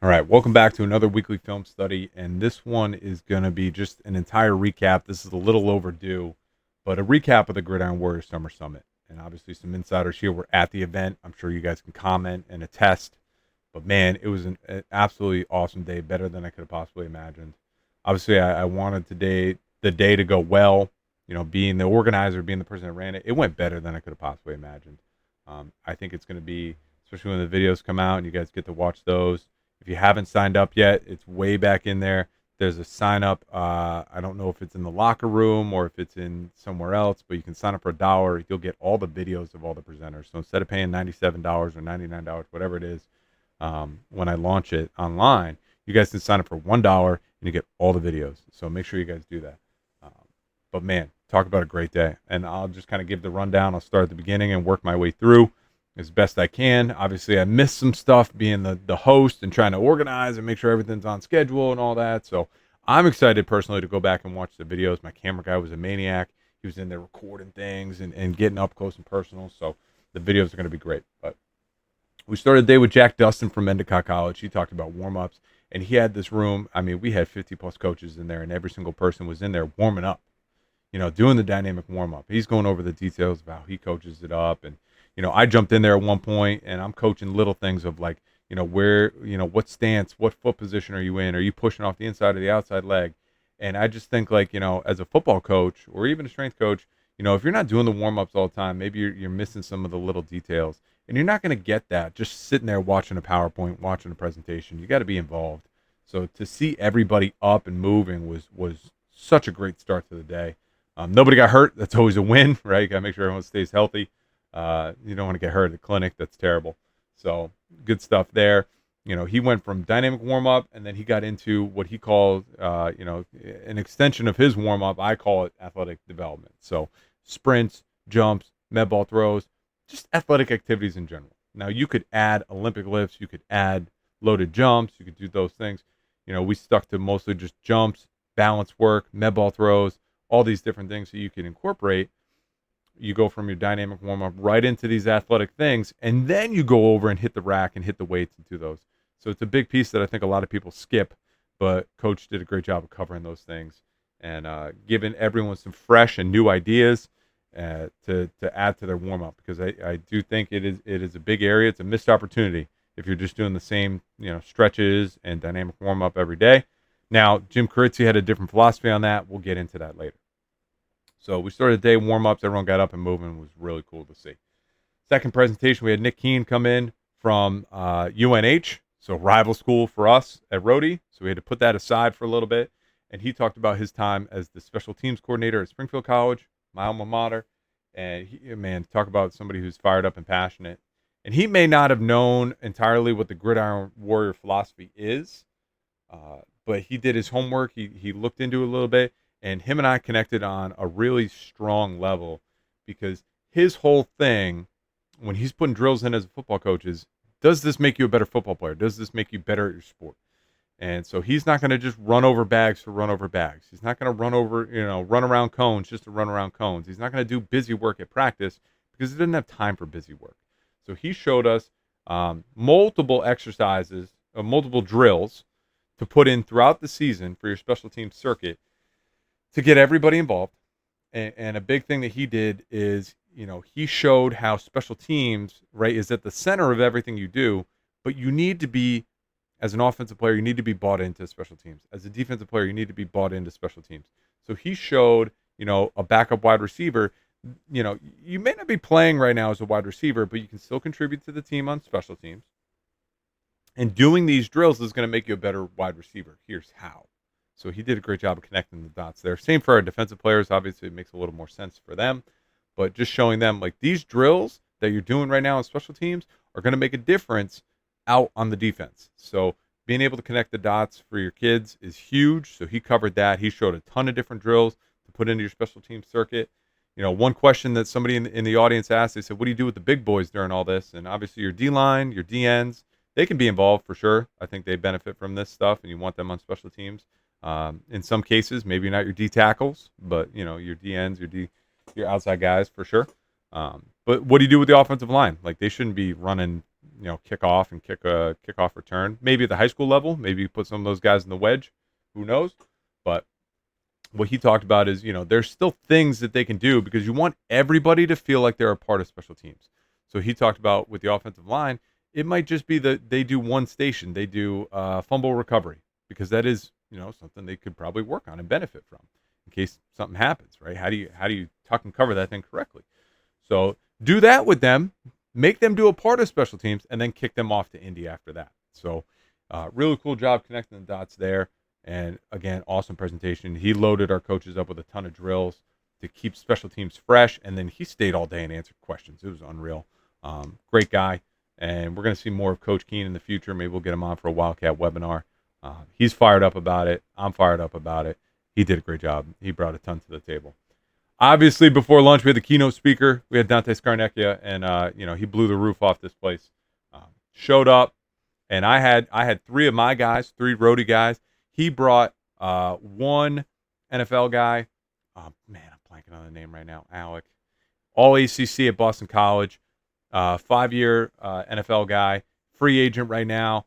All right, welcome back to another weekly film study, and this one is going to be just an entire recap. This is a little overdue, but a recap of the Gridiron Warrior Summer Summit. And obviously, some insiders here were at the event. I'm sure you guys can comment and attest. But man, it was an absolutely awesome day, better than I could have possibly imagined. Obviously, I wanted the day to go well. You know, being the organizer, being the person that ran it, it went better than I could have possibly imagined. I think it's going to be, especially when the videos come out and you guys get to watch those. If you haven't signed up yet, it's way back in there. There's a sign up. I don't know if it's in the locker room or if it's in somewhere else, but you can sign up for $1. You'll get all the videos of all the presenters. So instead of paying $97 or $99, whatever it is, when I launch it online, you guys can sign up for $1 and you get all the videos. So make sure you guys do that. Um, but man, talk about a great day. And I'll just kind of give the rundown. I'll start at the beginning and work my way through as best I can. Obviously, I missed some stuff being the host and trying to organize and make sure everything's on schedule and all that. So I'm excited personally to go back and watch the videos. My camera guy was a maniac. He was in there recording things and getting up close and personal. So the videos are going to be great. But we started the day with Dustin from Endicott College. He talked about warm-ups, and he had this room. I mean, we had 50-plus coaches in there, and every single person was in there warming up, doing the dynamic warm-up. He's going over the details of how he coaches it up. And, I jumped in there at one point, and I'm coaching little things of like, where, what stance, what foot position are you in? Are you pushing off the inside or the outside leg? And I just think like, as a football coach or even a strength coach, if you're not doing the warm-ups all the time, maybe you're missing some of the little details. And you're not going to get that just sitting there watching a PowerPoint, watching a presentation. You got to be involved. So to see everybody up and moving was such a great start to the day. Nobody got hurt. That's always a win, right? You got to make sure everyone stays healthy. You don't want to get hurt at the clinic. That's terrible. So good stuff there. He went from dynamic warm up, and then he got into what he called, an extension of his warm up. I call it athletic development. So sprints, jumps, med ball throws, just athletic activities in general. Now you could add Olympic lifts, you could add loaded jumps, you could do those things. We stuck to mostly just jumps, balance work, med ball throws, all these different things that you can incorporate. You go from your dynamic warm-up right into these athletic things, and then you go over and hit the rack and hit the weights and do those. So it's a big piece that I think a lot of people skip, but Coach did a great job of covering those things and giving everyone some fresh and new ideas to add to their warm-up, because I do think it is a big area. It's a missed opportunity if you're just doing the same stretches and dynamic warm-up every day. Now, Jim Kiritsy had a different philosophy on that. We'll get into that later. So we started the day warm-ups. Everyone got up and moving. It was really cool to see. Second presentation, we had Nic Keene come in from UNH, so rival school for us at Rhodey. So we had to put that aside for a little bit. And he talked about his time as the special teams coordinator at Springfield College, my alma mater. And talk about somebody who's fired up and passionate. And he may not have known entirely what the Gridiron Warrior philosophy is, but he did his homework. He looked into it a little bit. And him and I connected on a really strong level, because his whole thing, when he's putting drills in as a football coach, is, does this make you a better football player? Does this make you better at your sport? And so he's not going to just run over bags for run over bags. He's not going to run around cones just to run around cones. He's not going to do busy work at practice because he doesn't have time for busy work. So he showed us multiple exercises, multiple drills to put in throughout the season for your special team circuit, to get everybody involved. And a big thing that he did is, he showed how special teams, right, is at the center of everything you do, but you need to be, as an offensive player, you need to be bought into special teams. As a defensive player, you need to be bought into special teams. So he showed, a backup wide receiver, you may not be playing right now as a wide receiver, but you can still contribute to the team on special teams. And doing these drills is going to make you a better wide receiver. Here's how. So he did a great job of connecting the dots there. Same for our defensive players. Obviously, it makes a little more sense for them. But just showing them, like, these drills that you're doing right now on special teams are going to make a difference out on the defense. So being able to connect the dots for your kids is huge. So he covered that. He showed a ton of different drills to put into your special team circuit. One question that somebody in the audience asked, they said, what do you do with the big boys during all this? And obviously your D-line, your DNs, they can be involved for sure. I think they benefit from this stuff, and you want them on special teams. In some cases, maybe not your D tackles, but your DNs, your outside guys for sure. But what do you do with the offensive line? Like, they shouldn't be running kickoff and kickoff return. Maybe at the high school level, maybe you put some of those guys in the wedge. Who knows? But what he talked about is, there's still things that they can do because you want everybody to feel like they're a part of special teams. So he talked about with the offensive line, it might just be that they do one station. They do fumble recovery because that is, something they could probably work on and benefit from in case something happens, right? How do you tuck and cover that thing correctly? So do that with them, make them do a part of special teams, and then kick them off to Indy after that. So really cool job connecting the dots there. And again, awesome presentation. He loaded our coaches up with a ton of drills to keep special teams fresh. And then he stayed all day and answered questions. It was unreal. Great guy. And we're going to see more of Coach Keene in the future. Maybe we'll get him on for a Wildcat webinar. He's fired up about it. I'm fired up about it. He did a great job. He brought a ton to the table. Obviously, before lunch, we had the keynote speaker. We had Dante Scarnecchia, and he blew the roof off this place. Showed up, and I had three of my guys, three roadie guys. He brought one NFL guy. Oh, man, I'm blanking on the name right now. Alec. All ACC at Boston College. 5-year NFL guy. Free agent right now.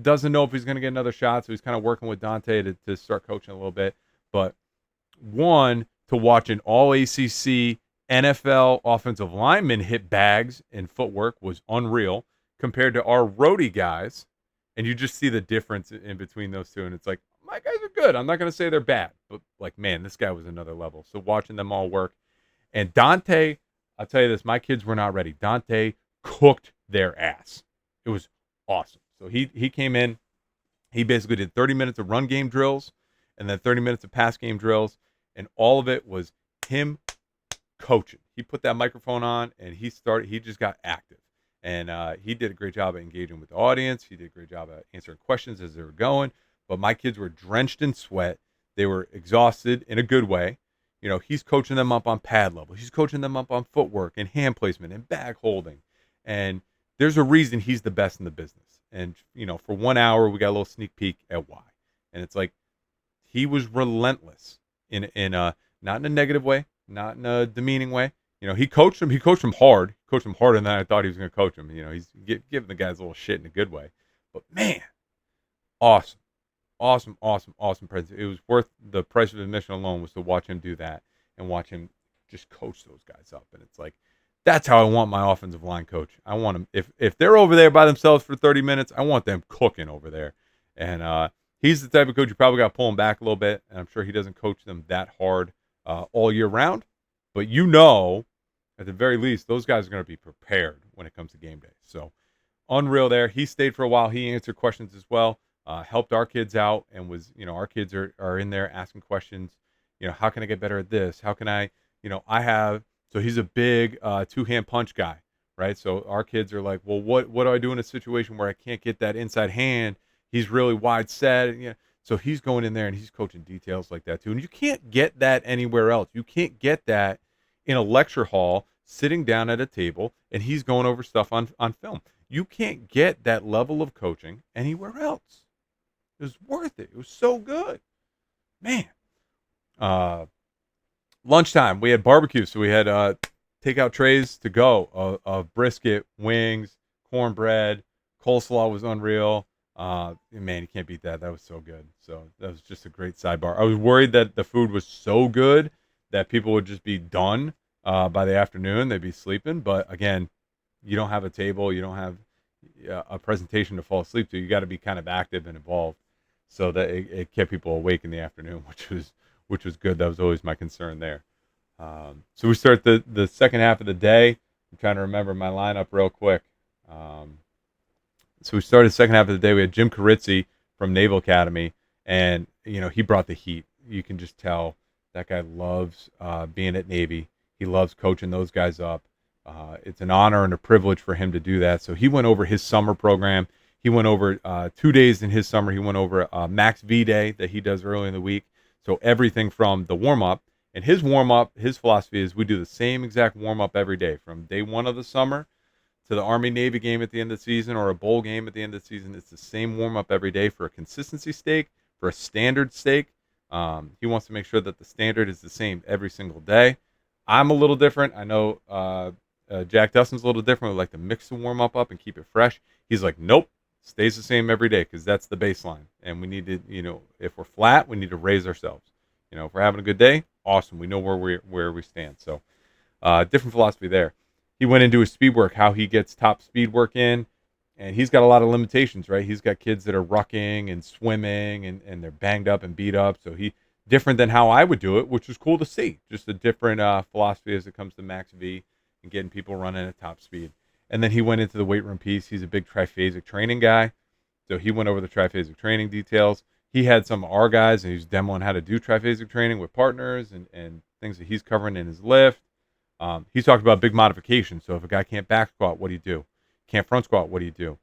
Doesn't know if he's going to get another shot, so he's kind of working with Dante to start coaching a little bit. But one, to watch an all ACC NFL offensive lineman hit bags and footwork was unreal compared to our roadie guys. And you just see the difference in between those two. And it's like, my guys are good. I'm not going to say they're bad, but like, man, this guy was another level. So watching them all work. And Dante, I'll tell you this, my kids were not ready. Dante cooked their ass. It was awesome. So he came in. He basically did 30 minutes of run game drills and then 30 minutes of pass game drills. And all of it was him coaching. He put that microphone on and he just got active. And he did a great job of engaging with the audience. He did a great job of answering questions as they were going. But my kids were drenched in sweat. They were exhausted in a good way. He's coaching them up on pad level. He's coaching them up on footwork and hand placement and bag holding. And there's a reason he's the best in the business. And, for 1 hour, we got a little sneak peek at why. And it's like he was relentless in not in a negative way, not in a demeaning way. He coached him. He coached him hard. He coached him harder than I thought he was going to coach him. He's giving the guys a little shit in a good way. But, man, awesome presentation. It was worth the price of admission alone was to watch him do that and watch him just coach those guys up. And it's like, that's how I want my offensive line coach. I want them, if they're over there by themselves for 30 minutes, I want them cooking over there. And he's the type of coach you probably got to pull him back a little bit. And I'm sure he doesn't coach them that hard all year round. But at the very least, those guys are going to be prepared when it comes to game day. So unreal there. He stayed for a while. He answered questions as well. Helped our kids out and was, our kids are in there asking questions. How can I get better at this? How can I, so he's a big two-hand punch guy, right? So our kids are like, well, what do I do in a situation where I can't get that inside hand? He's really wide set. So he's going in there and he's coaching details like that too. And you can't get that anywhere else. You can't get that in a lecture hall sitting down at a table and he's going over stuff on film. You can't get that level of coaching anywhere else. It was worth it. It was so good. Man. Lunchtime, we had barbecue. So we had takeout trays to go of brisket, wings, cornbread. Coleslaw was unreal. Man, you can't beat that. That was so good. So that was just a great sidebar. I was worried that the food was so good that people would just be done by the afternoon. They'd be sleeping. But again, you don't have a table. You don't have a presentation to fall asleep to. You got to be kind of active and involved. So that it kept people awake in the afternoon, which was good. That was always my concern there. So we start the second half of the day. I'm trying to remember my lineup real quick. So we started the second half of the day. We had Jim Kiritsy from Naval Academy, and he brought the heat. You can just tell that guy loves being at Navy. He loves coaching those guys up. It's an honor and a privilege for him to do that. So he went over his summer program. He went over 2 days in his summer. He went over Max V Day that he does early in the week. So everything from the warm-up. And his warm-up, his philosophy is we do the same exact warm-up every day. From day one of the summer to the Army-Navy game at the end of the season or a bowl game at the end of the season. It's the same warm-up every day for a consistency stake, for a standard stake. He wants to make sure that the standard is the same every single day. I'm a little different. I know Jack Dustin's a little different. We like to mix the warm up and keep it fresh. He's like, nope, stays the same every day because that's the baseline. And we need to, if we're flat, we need to raise ourselves. If we're having a good day, awesome. We know where we stand. So different philosophy there. He went into his speed work, how he gets top speed work in, and he's got a lot of limitations, right? He's got kids that are rucking and swimming, and they're banged up and beat up. So he different than how I would do it, which was cool to see. Just a different philosophy as it comes to max V and getting people running at top speed. And then he went into the weight room piece. He's a big triphasic training guy, so he went over the triphasic training details. He had some of our guys, and he was demoing how to do triphasic training with partners and things that he's covering in his lift. He talked about big modifications. So if a guy can't back squat, what do you do? Can't front squat, what do you do?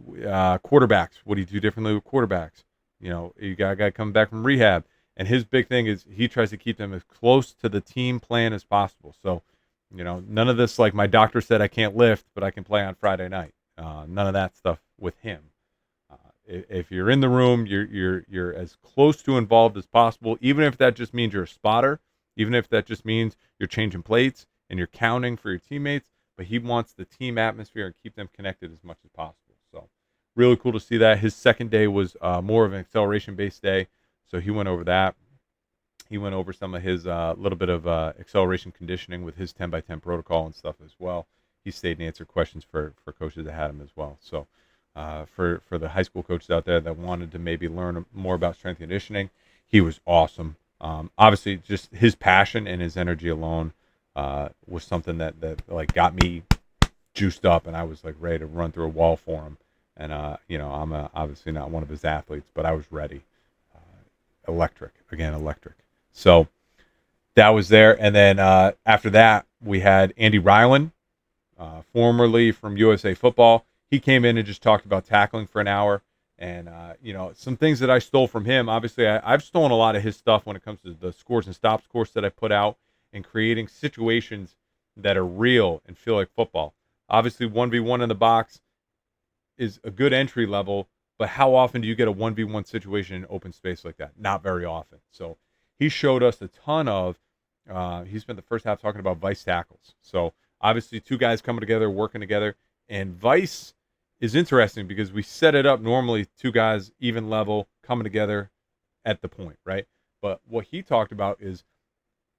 Quarterbacks, what do you do differently with quarterbacks? You got a guy coming back from rehab, and his big thing is he tries to keep them as close to the team plan as possible. So, none of this like my doctor said I can't lift, but I can play on Friday night. None of that stuff with him. If you're in the room, you're as close to involved as possible, even if that just means you're a spotter, even if that just means you're changing plates and you're counting for your teammates. But he wants the team atmosphere and keep them connected as much as possible. So really cool to see that. His second day was more of an acceleration-based day, so he went over that. He went over some of his little bit of acceleration conditioning with his 10x10 protocol and stuff as well. He stayed and answered questions for coaches that had him as well. So for the high school coaches out there that wanted to maybe learn more about strength conditioning, he was awesome. Obviously, just his passion and his energy alone was something that like got me juiced up, and I was like ready to run through a wall for him. And I'm obviously not one of his athletes, but I was ready. Electric. So that was there. And then after that, we had Andy Ryland, formerly from USA Football. He came in and just talked about tackling for an hour. And, some things that I stole from him. Obviously, I've stolen a lot of his stuff when it comes to the Scores and Stops course that I put out and creating situations that are real and feel like football. Obviously, 1v1 in the box is a good entry level, but how often do you get a 1v1 situation in open space like that? Not very often. So he showed us a ton of, he spent the first half talking about vice tackles. So obviously 2 guys coming together, working together, and vice is interesting because we set it up normally 2 guys, even level, coming together at the point, right? But what he talked about is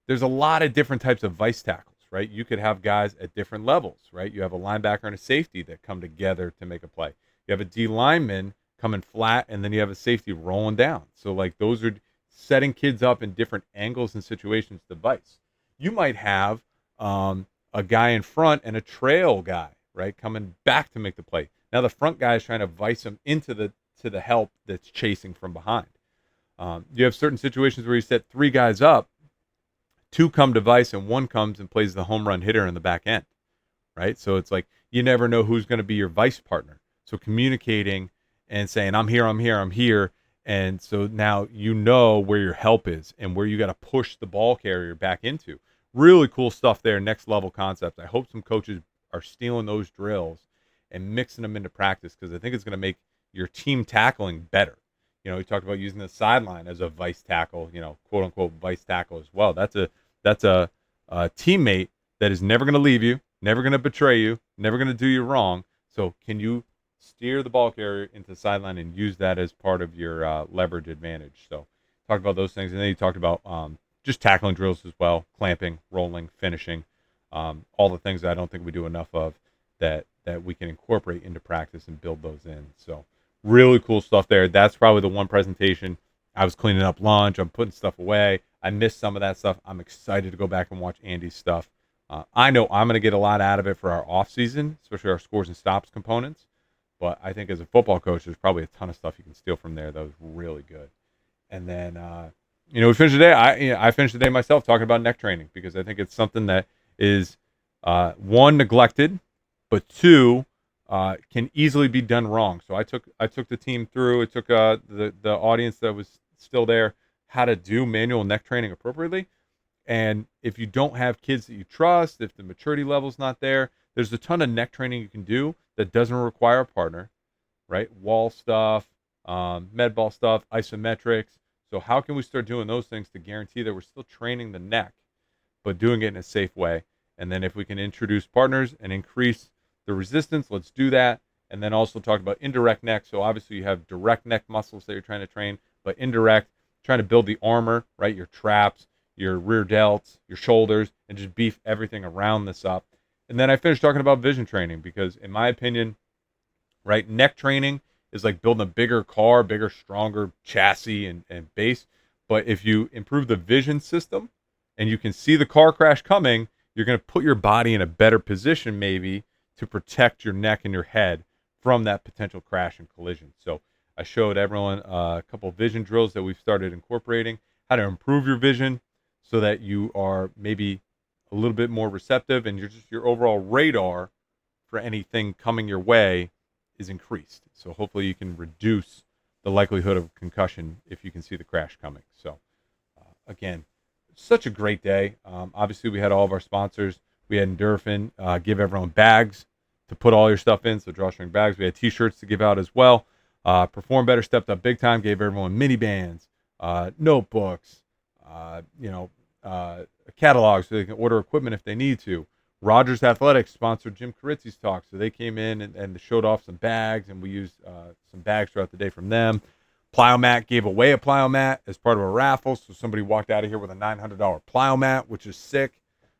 there's a lot of different types of vice tackles, right? You could have guys at different levels, right? You have a linebacker and a safety that come together to make a play. You have a D lineman coming flat, and then you have a safety rolling down. So, like, those are setting kids up in different angles and situations to vice. You might have a guy in front and a trail guy, right, coming back to make the play. Now the front guy is trying to vice him into the help that's chasing from behind. You have certain situations where you set 3 guys up, 2 come to vice, and 1 comes and plays the home run hitter in the back end, right? So it's like you never know who's going to be your vice partner. So communicating and saying, I'm here. And so now you know where your help is and where you got to push the ball carrier back into. Really cool stuff there, next level concepts. I hope some coaches are stealing those drills and mixing them into practice because I think it's going to make your team tackling better. We talked about using the sideline as a vice tackle, quote unquote vice tackle as well. That's a teammate that is never going to leave you, never going to betray you, never going to do you wrong. So can you steer the ball carrier into the sideline and use that as part of your leverage advantage? So talk about those things. And then you talked about just tackling drills as well, clamping, rolling, finishing, all the things that I don't think we do enough of that we can incorporate into practice and build those in. So really cool stuff there. That's probably the one presentation. I was cleaning up lunch. I'm putting stuff away. I missed some of that stuff. I'm excited to go back and watch Andy's stuff. I know I'm going to get a lot out of it for our off season, especially our Scores and Stops components. But I think as a football coach, there's probably a ton of stuff you can steal from there that was really good. And then, we finished the day. I finished the day myself talking about neck training because I think it's something that is, 1, neglected, but 2, can easily be done wrong. So I took the team through. It took the audience that was still there how to do manual neck training appropriately. And if you don't have kids that you trust, if the maturity level's not there, there's a ton of neck training you can do that doesn't require a partner, right? Wall stuff, med ball stuff, isometrics. So how can we start doing those things to guarantee that we're still training the neck, but doing it in a safe way? And then if we can introduce partners and increase the resistance, let's do that. And then also talk about indirect neck. So obviously you have direct neck muscles that you're trying to train, but indirect, trying to build the armor, right? Your traps, your rear delts, your shoulders, and just beef everything around this up. And then I finished talking about vision training because in my opinion, right, neck training is like building a bigger car, bigger, stronger chassis and base. But if you improve the vision system and you can see the car crash coming, you're going to put your body in a better position maybe to protect your neck and your head from that potential crash and collision. So I showed everyone a couple of vision drills that we've started incorporating, how to improve your vision so that you are maybe a little bit more receptive and your overall radar for anything coming your way is increased. So hopefully you can reduce the likelihood of concussion if you can see the crash coming. So again, such a great day. Obviously we had all of our sponsors. We had Endorphin give everyone bags to put all your stuff in, so drawstring bags. We had t-shirts to give out as well. Perform Better stepped up big time, gave everyone mini bands, notebooks, catalogs so they can order equipment if they need to. Rogers Athletics sponsored Jim Kiritsy's talk, so they came in and showed off some bags, and we used some bags throughout the day from them. Plyomat gave away a plyomat as part of a raffle, so somebody walked out of here with a $900 plyomat, which is sick,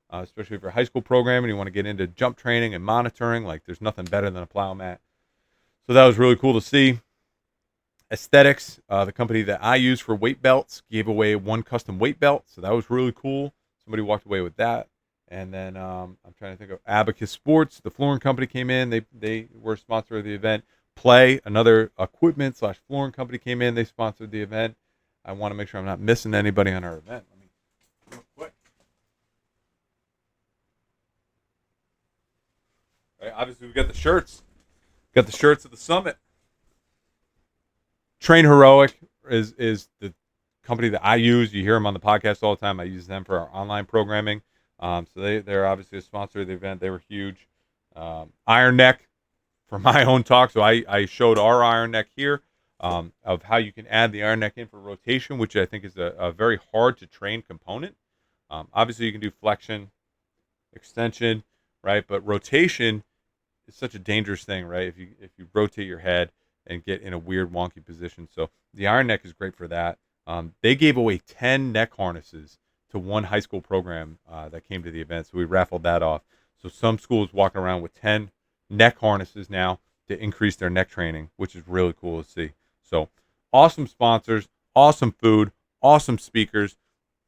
especially if you're a high school program and you want to get into jump training and monitoring. Like, there's nothing better than a plyomat. So that was really cool to see. Aesthetics, the company that I use for weight belts, gave away one custom weight belt, so that was really cool. Somebody walked away with that. And then I'm trying to think of Abacus Sports, the flooring company came in. They were a sponsor of the event. Play, another equipment / flooring company came in. They sponsored the event. I want to make sure I'm not missing anybody on our event. Let me real quick. Right, obviously, we got the shirts. Got the shirts at the summit. Train Heroic is the company that I use. You hear them on the podcast all the time. I use them for our online programming. So they're obviously a sponsor of the event. They were huge. Iron Neck for my own talk. So I showed our Iron Neck here of how you can add the Iron Neck in for rotation, which I think is a very hard to train component. Obviously, you can do flexion, extension, right? But rotation is such a dangerous thing, right? If you rotate your head and get in a weird wonky position. So the Iron Neck is great for that. They gave away 10 neck harnesses to one high school program that came to the event. So we raffled that off. So some schools walking around with 10 neck harnesses now to increase their neck training, which is really cool to see. So awesome sponsors, awesome food, awesome speakers.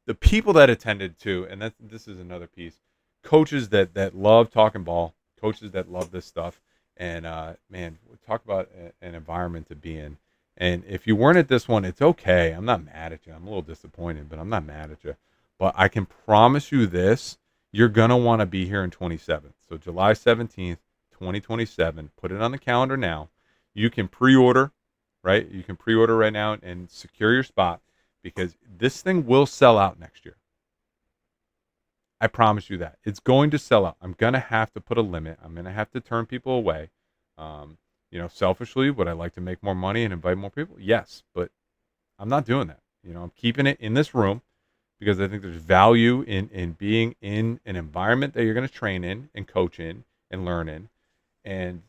The people that attended too, and this is another piece. Coaches that love talking ball, coaches that love this stuff. And man, talk about an environment to be in. And if you weren't at this one, it's okay. I'm not mad at you. I'm a little disappointed, but I'm not mad at you. But I can promise you this, you're going to want to be here in 27th. So July 17th, 2027, put it on the calendar now. You can pre-order, right? You can pre-order right now and secure your spot because this thing will sell out next year. I promise you that. It's going to sell out. I'm going to have to put a limit. I'm going to have to turn people away. Selfishly, would I like to make more money and invite more people? Yes, but I'm not doing that. I'm keeping it in this room because I think there's value in being in an environment that you're going to train in and coach in and learn in. And,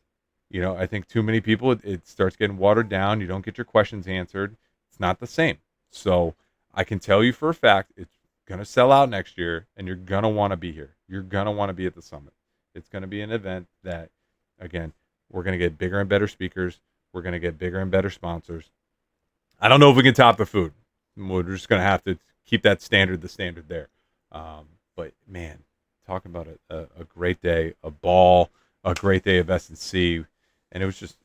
I think too many people, it starts getting watered down. You don't get your questions answered. It's not the same. So I can tell you for a fact, it's going to sell out next year and you're going to want to be here. You're going to want to be at the summit. It's going to be an event that, again, we're going to get bigger and better speakers. We're going to get bigger and better sponsors. I don't know if we can top the food. We're just going to have to keep that standard there. But, man, talking about a great day, a ball, a great day of S&C. And it was just,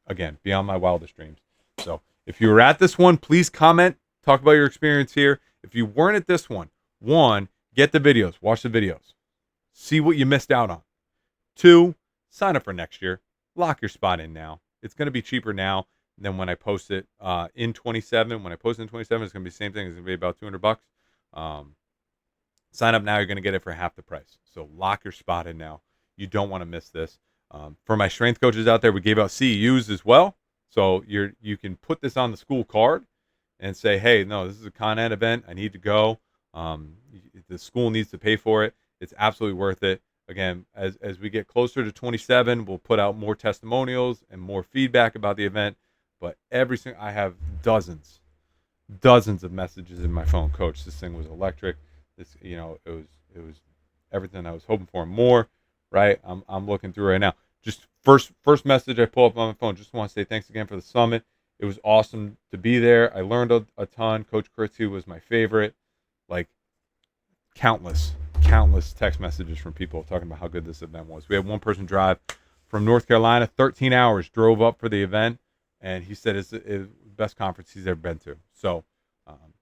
again, beyond my wildest dreams. So if you were at this one, please comment. Talk about your experience here. If you weren't at this one, get the videos. Watch the videos. See what you missed out on. 2, sign up for next year. Lock your spot in now. It's going to be cheaper now than when I post it in 27. When I post it in 27, it's going to be the same thing. It's going to be about $200. Sign up now. You're going to get it for half the price. So lock your spot in now. You don't want to miss this. For my strength coaches out there, we gave out CEUs as well. So you can put this on the school card and say, hey, no, this is a Con Ed event. I need to go. The school needs to pay for it. It's absolutely worth it. Again, as we get closer to 27, we'll put out more testimonials and more feedback about the event. But I have dozens of messages in my phone. Coach, this thing was electric. This, it was everything I was hoping for and more. Right? I'm looking through right now. Just first message I pull up on my phone. Just want to say thanks again for the summit. It was awesome to be there. I learned a ton. Coach Kiritsy was my favorite. Like countless text messages from people talking about how good this event was. We had one person drive from North Carolina, 13 hours, drove up for the event, and he said it's the best conference he's ever been to. So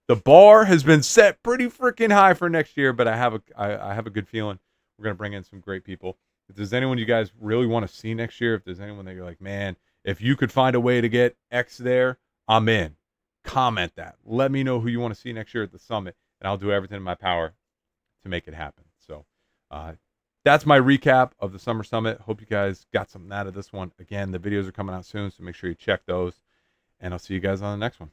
the bar has been set pretty freaking high for next year, but I have a good feeling we're going to bring in some great people. If there's anyone you guys really want to see next year, if there's anyone that you're like, man, if you could find a way to get X there, I'm in. Comment that. Let me know who you want to see next year at the summit, and I'll do everything in my power to make it happen. So that's my recap of the Summer Summit. Hope you guys got something out of this one. Again, the videos are coming out soon, so make sure you check those, and I'll see you guys on the next one.